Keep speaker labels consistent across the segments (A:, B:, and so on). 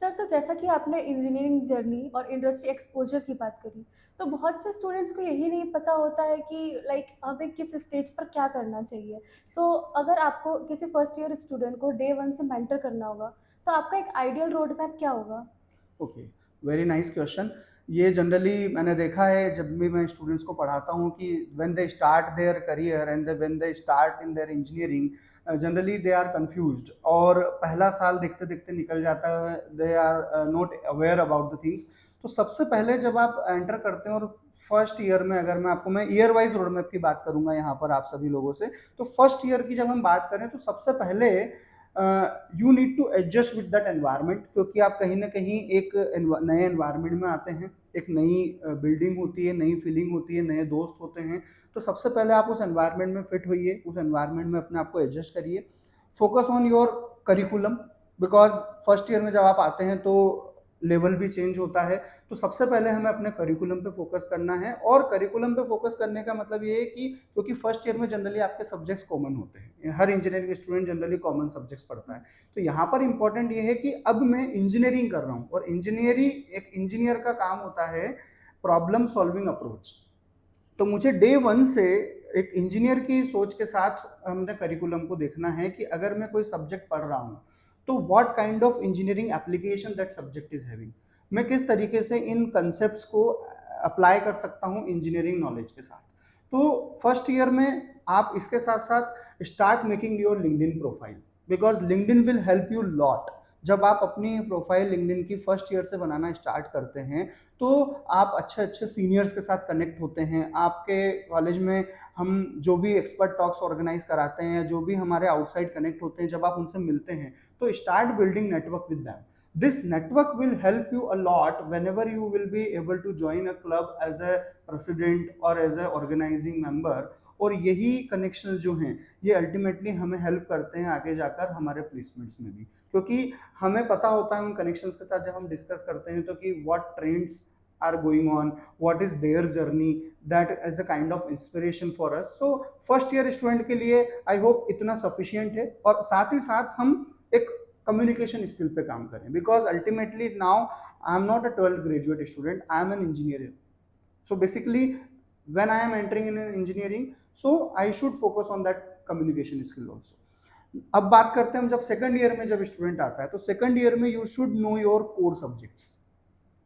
A: Sir, तो जैसा कि आपने इंजीनियरिंग जर्नी और इंडस्ट्री एक्सपोजर की बात करी, तो बहुत से स्टूडेंट्स को यही नहीं पता होता है कि लाइक हमें किस स्टेज पर क्या करना चाहिए। सो अगर आपको किसी फर्स्ट ईयर स्टूडेंट को डे वन से मेंटर करना होगा, तो आपका एक आइडियल रोड मैप क्या होगा?
B: Okay, very nice question. ये जनरली मैंने देखा है जब भी मैं स्टूडेंट्स को पढ़ाता हूँ कि when they start their career and when they start in their engineering, generally they are confused और पहला साल देखते देखते निकल जाता है, they are not aware about the things. तो सबसे पहले जब आप एंटर करते हैं और फर्स्ट ईयर में, अगर मैं ईयर वाइज रोड मैप की बात करूंगा यहाँ पर आप सभी लोगों से, तो फर्स्ट ईयर की जब हम बात करें तो सबसे पहले you need to adjust with that environment, क्योंकि आप कहीं ना कहीं एक नए एनवायरनमेंट में आते हैं, एक नई बिल्डिंग होती है, नई फीलिंग होती है, नए दोस्त होते हैं। तो सबसे पहले आप उस एनवायरनमेंट में फिट होइए, उस एनवायरनमेंट में अपने आप को एडजस्ट करिए। Focus on your curriculum, because first year में जब आप आते हैं तो लेवल भी चेंज होता है। तो सबसे पहले हमें अपने करिकुलम पे फोकस करना है, और करिकुलम पे फोकस करने का मतलब ये है कि क्योंकि फर्स्ट ईयर में जनरली आपके सब्जेक्ट्स कॉमन होते हैं, हर engineering student generally common subjects पढ़ता है। तो यहाँ पर इंपॉर्टेंट ये है कि अब मैं इंजीनियरिंग कर रहा हूँ, और इंजीनियरिंग, एक इंजीनियर का काम होता है प्रॉब्लम सॉल्विंग अप्रोच। तो मुझे डे वन से एक इंजीनियर की सोच के साथ हमने करिकुलम को देखना है कि अगर मैं कोई सब्जेक्ट पढ़ रहा हूँ तो what kind of engineering application that subject is having, मैं किस तरीके से इन कंसेप्ट को अप्लाई कर सकता हूँ इंजीनियरिंग नॉलेज के साथ। तो फर्स्ट ईयर में आप इसके साथ साथ start making your LinkedIn profile, because LinkedIn will help you lot. जब आप अपनी प्रोफाइल लिंक्डइन की फर्स्ट ईयर से बनाना स्टार्ट करते हैं तो आप अच्छे अच्छे सीनियर्स के साथ कनेक्ट होते हैं। आपके कॉलेज में हम जो भी एक्सपर्ट टॉक्स ऑर्गेनाइज कराते हैं, जो भी हमारे आउटसाइड कनेक्ट होते हैं, जब आप उनसे मिलते हैं तो start building network with them. This network will help you a lot whenever you will be able to join a club as a president or as a organizing member। और यही कनेक्शन जो हैं ये अल्टीमेटली हमें help करते हैं आगे जाकर हमारे प्लेसमेंट्स में भी, क्योंकि हमें पता होता है उन कनेक्शंस के साथ जब हम डिस्कस करते हैं तो कि what trends are going on, what is their journey, that is a kind of inspiration for us। so first year student के लिए आई होप इतना सफिशियंट है, और साथ ही साथ हम एक कम्युनिकेशन स्किल पे काम करें, because ultimately now I am not a 12th graduate student, I am an engineer. so basically when I am entering in an engineering, so I should focus on that communication skill also। अब बात करते हैं हम जब second year में जब student आता है तो सेकंड ईयर में you should know your core subjects.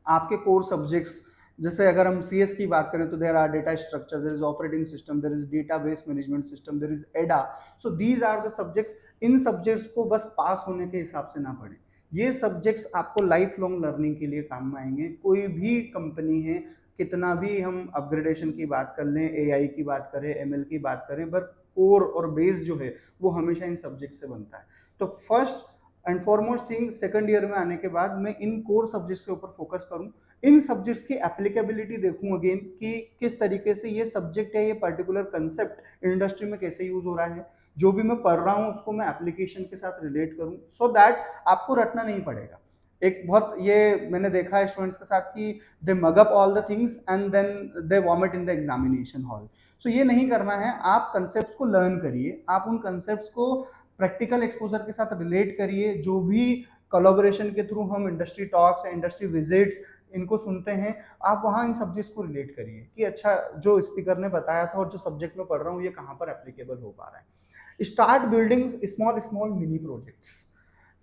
B: आपके कोर सब्जेक्ट्स, जैसे अगर हम सीएस की बात करें तो there are data structure, there is operating system, there is database management system, there is ADA. So these are the subjects. इन सब्जेक्ट्स को बस पास होने के हिसाब से ना पढ़ें, ये सब्जेक्ट्स आपको लाइफ लॉन्ग लर्निंग के लिए काम में आएंगे। कोई भी कंपनी है, कितना भी हम अपग्रेडेशन की बात कर लें, एआई की बात करें, एमएल की बात करें, बट कोर और बेस जो है वो हमेशा इन सब्जेक्ट से बनता है। तो first and foremost thing, second year में आने के बाद मैं इन कोर सब्जेक्ट्स के ऊपर फोकस करूं, इन सब्जेक्ट्स की एप्लीकेबिलिटी देखूं अगेन कि किस तरीके से ये सब्जेक्ट है, ये पर्टिकुलर कंसेप्ट इंडस्ट्री में कैसे यूज हो रहा है। जो भी मैं पढ़ रहा हूं उसको मैं एप्लीकेशन के साथ रिलेट करूं, सो दैट आपको रटना नहीं पड़ेगा। एक बहुत ये मैंने देखा है स्टूडेंट्स के साथ कि they mug up all the things and then they vomit in the examination hall. So ये नहीं करना है, आप कंसेप्ट को लर्न करिए, आप उन कंसेप्ट को प्रैक्टिकल एक्सपोजर के साथ रिलेट करिए। जो भी कोलैबोरेशन के थ्रू हम इंडस्ट्री टॉक्स या इंडस्ट्री विजिट्स इनको सुनते हैं, आप वहाँ इन सब्जेक्ट्स को रिलेट करिए कि अच्छा जो स्पीकर ने बताया था और जो सब्जेक्ट में पढ़ रहा हूँ ये कहाँ पर एप्लीकेबल हो पा रहा है। Start building small small mini projects,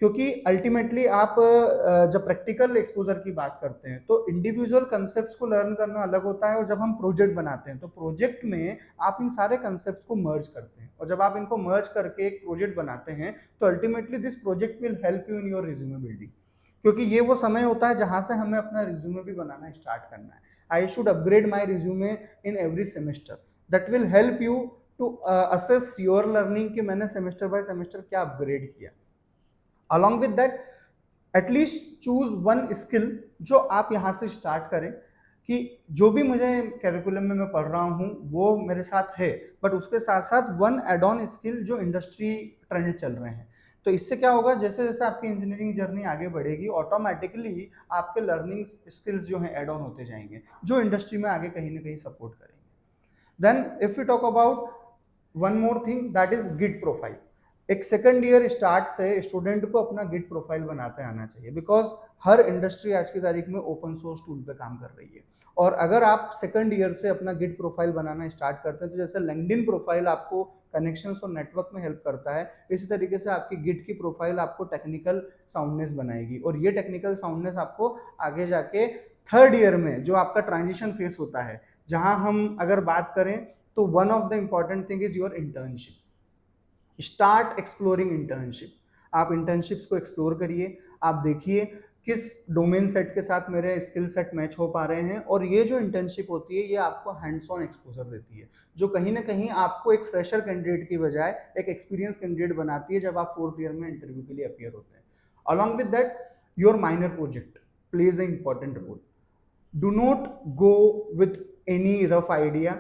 B: क्योंकि अल्टीमेटली आप जब प्रैक्टिकल एक्सपोजर की बात करते हैं तो इंडिविजुअल कंसेप्ट्स को लर्न करना अलग होता है, और जब हम प्रोजेक्ट बनाते हैं तो प्रोजेक्ट में आप इन सारे कंसेप्ट्स को मर्ज करते हैं, और जब आप इनको मर्ज करके एक प्रोजेक्ट बनाते हैं तो ultimately this project will help you in your resume building, क्योंकि ये वो समय होता है जहां से हमें अपना रिज्यूमे भी बनाना स्टार्ट करना है। I should upgrade my resume in every semester, that will help you to assess your learning कि मैंने सेमेस्टर बाय सेमेस्टर क्या अपग्रेड किया। Along with that at least choose one skill जो आप यहाँ से स्टार्ट करें, कि जो भी मुझे कैरिकुलम में मैं पढ़ रहा हूँ वो मेरे साथ है, बट उसके साथ साथ वन एड ऑन स्किल जो इंडस्ट्री ट्रेंड चल रहे हैं। तो इससे क्या होगा, जैसे जैसे आपकी इंजीनियरिंग जर्नी आगे बढ़ेगी ऑटोमेटिकली आपके लर्निंग स्किल्स जो हैं एड ऑन होते जाएंगे, जो इंडस्ट्री में आगे कहीं ना कहीं सपोर्ट करेंगे। Then if you talk about one more thing, that is git profile. एक सेकंड ईयर स्टार्ट से स्टूडेंट को अपना गिट प्रोफाइल बनाते आना चाहिए, बिकॉज हर इंडस्ट्री आज की तारीख में ओपन सोर्स टूल पे काम कर रही है। और अगर आप सेकंड ईयर से अपना गिट प्रोफाइल बनाना स्टार्ट करते हैं, तो जैसे लिंक्डइन प्रोफाइल आपको कनेक्शंस और नेटवर्क में हेल्प करता है, इसी तरीके से आपकी गिट की प्रोफाइल आपको टेक्निकल साउंडनेस बनाएगी। और ये टेक्निकल साउंडनेस आपको आगे जाके थर्ड ईयर में जो आपका ट्रांजिशन फेस होता है, जहां हम अगर बात करें तो one of the important thing is your internship. Start exploring internship. आप इंटर्नशिप्स को एक्सप्लोर करिए, आप देखिए किस डोमेन सेट के साथ मेरे स्किल सेट मैच हो पा रहे हैं। और ये जो इंटर्नशिप होती है ये आपको हैंड्स ऑन एक्सपोजर देती है, जो कहीं ना कहीं आपको एक फ्रेशर कैंडिडेट की बजाय एक एक्सपीरियंस कैंडिडेट बनाती है जब आप फोर्थ ईयर में इंटरव्यू के लिए अपियर होते हैं। Along with that your minor project plays a important role. Do not go with any rough idea.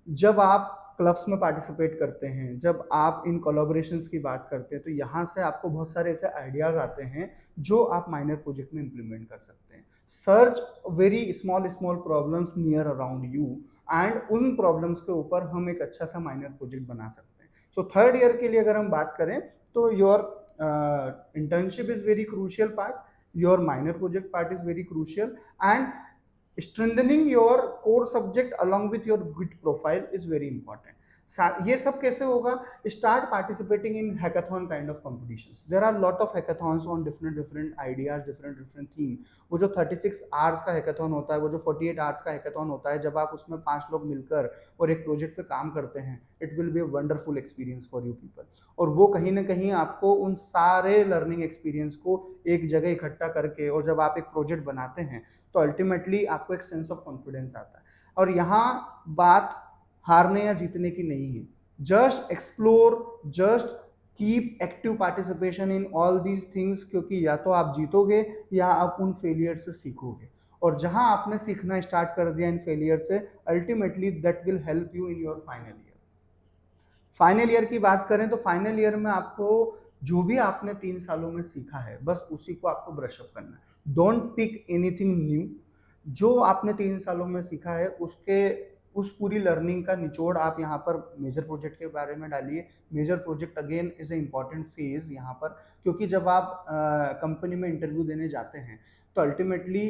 B: जब आप क्लब्स में पार्टिसिपेट करते हैं, जब आप इन कोलैबोरेशंस की बात करते हैं, तो यहाँ से आपको बहुत सारे ऐसे आइडियाज आते हैं जो आप माइनर प्रोजेक्ट में इम्प्लीमेंट कर सकते हैं। Search very small small problems near around you and उन प्रॉब्लम्स के ऊपर हम एक अच्छा सा माइनर प्रोजेक्ट बना सकते हैं। सो थर्ड ईयर के लिए अगर हम बात करें तो your internship is very crucial part, your minor project part is very crucial, and strengthening your core subject along with your git profile is very important. ये सब कैसे होगा? Start participating in hackathon kind of competitions. There are lot of hackathons on different different ideas, different different theme. वो जो 36 hours का hackathon होता है, वो जो 48 आवर्स का हैकाथॉन होता है, जब आप उसमें 5 लोग मिलकर और एक प्रोजेक्ट पे काम करते हैं, it will be a wonderful experience for you people. और वो कहीं ना कहीं आपको उन सारे लर्निंग एक्सपीरियंस को एक जगह इकट्ठा करके, और जब आप एक प्रोजेक्ट बनाते हैं तो अल्टीमेटली आपको एक सेंस ऑफ कॉन्फिडेंस आता है। और यहाँ बात हारने या जीतने की नहीं है। Just explore, just keep active participation in all these things, क्योंकि या तो आप जीतोगे या आप उन फेलियर से सीखोगे। और जहां आपने सीखना स्टार्ट कर दिया इन फेलियर से, ultimately that will help you in your final year. Final year की बात करें तो फाइनल ईयर में आपको जो भी आपने 3 सालों में सीखा है, बस उसी को आपको ब्रशअप करना है। Don't pick anything new. जो आपने 3 सालों में सीखा है उसके उस पूरी लर्निंग का निचोड़ आप यहाँ पर मेजर प्रोजेक्ट के बारे में डालिए। Major project again is a important phase यहाँ पर, क्योंकि जब आप कंपनी में इंटरव्यू देने जाते हैं तो ultimately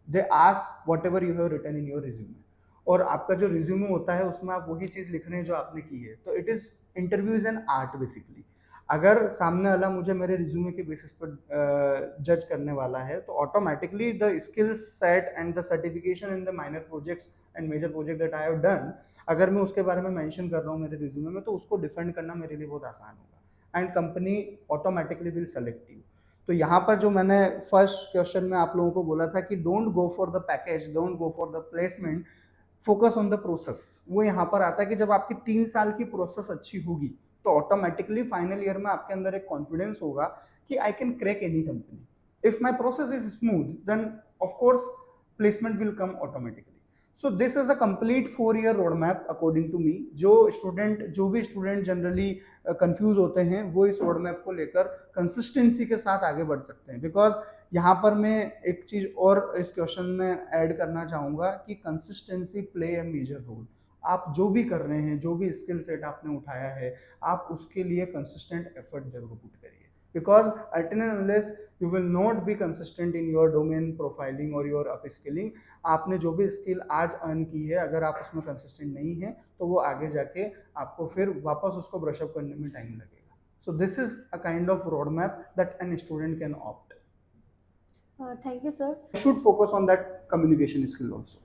B: they ask whatever you have written in your resume, और आपका जो रिज्यूमे होता है उसमें आप वही चीज़ लिख रहे हैं जो आपने की है। तो it is interview is an art basically. अगर सामने वाला मुझे मेरे रिज्यूमे के बेसिस पर जज करने वाला है, तो automatically the skill set and the certification in the minor projects and major project that I have done, अगर मैं उसके बारे में मेंशन कर रहा हूँ मेरे रिज्यूमे में, तो उसको डिफेंड करना मेरे लिए बहुत आसान होगा and company automatically will select you. तो यहाँ पर जो मैंने फर्स्ट क्वेश्चन में आप लोगों को बोला था कि don't go for the package, don't go for the placement, focus on the process, वो यहाँ पर आता है कि जब आपकी 3 साल की प्रोसेस अच्छी होगी तो ऑटोमेटिकली फाइनल ईयर में आपके अंदर एक कॉन्फिडेंस होगा कि I can crack any company. If my process is smooth then of course placement will come automatically. So this is a complete 4-year road map according to me. जो भी student generally confuse होते हैं वो इस road map को लेकर consistency के साथ आगे बढ़ सकते हैं। बिकॉज यहाँ पर मैं एक चीज़ और इस क्वेश्चन में ऐड करना चाहूँगा कि consistency play a major role. आप जो भी कर रहे हैं, जो भी स्किल सेट आपने उठाया है, आप उसके लिए कंसिस्टेंट एफर्ट जरूर पुट करिए। Because until and unless you will not be consistent in your domain profiling or your upskilling, आपने जो भी स्किल आज अर्न की है, अगर आप उसमें कंसिस्टेंट नहीं है तो वो आगे जाके आपको फिर वापस उसको ब्रशअप करने में टाइम लगेगा। So this is a kind of road map that an student can opt.
A: Thank you sir.
B: Should focus on that communication skill also.